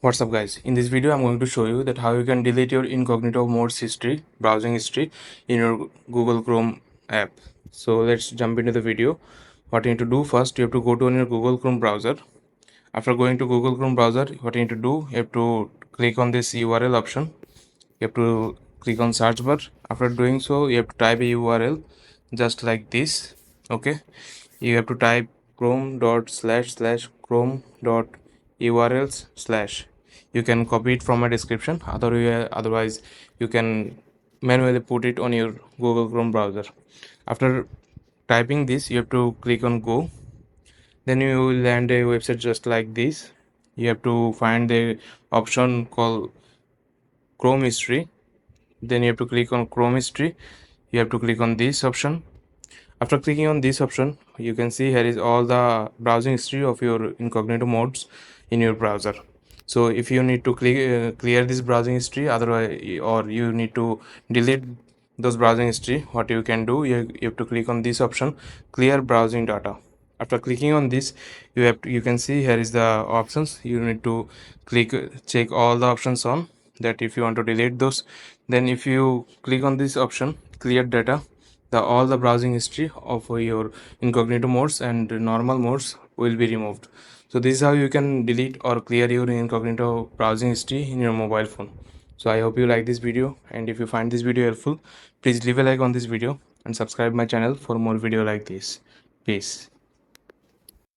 What's up guys, in this video I'm going to show you that how you can delete your incognito modes history, browsing history in your Google Chrome app. So let's jump into the video. What you need to do first, you have to go to your Google Chrome browser. After going to Google Chrome browser, what you need to do, you have to click on this URL option. You have to click on search bar. After doing so, you have to type a URL just like this. Okay, you have to type chrome.//chrome.urls slash. You can copy it from a description, otherwise you can manually put it on your Google Chrome browser. After typing this, you have to click on go. Then you will land a website just like this. You have to find the option called Chrome history. Then you have to click on Chrome history. You have to click on this option. After clicking on this option, you can see here is all the browsing history of your incognito modes in your browser. So if you need to clear this browsing history, otherwise, or you need to delete those browsing history, what you can do, you have to click on this option, clear browsing data. After clicking on this, you can see here is the options. You need to check all the options on that. If you want to delete those, then if you click on this option, clear data, the all the browsing history of your incognito modes and normal modes will be removed. So this is how you can delete or clear your incognito browsing history in your mobile phone. So I hope you like this video, and if you find this video helpful, please leave a like on this video and subscribe my channel for more video like this. Peace.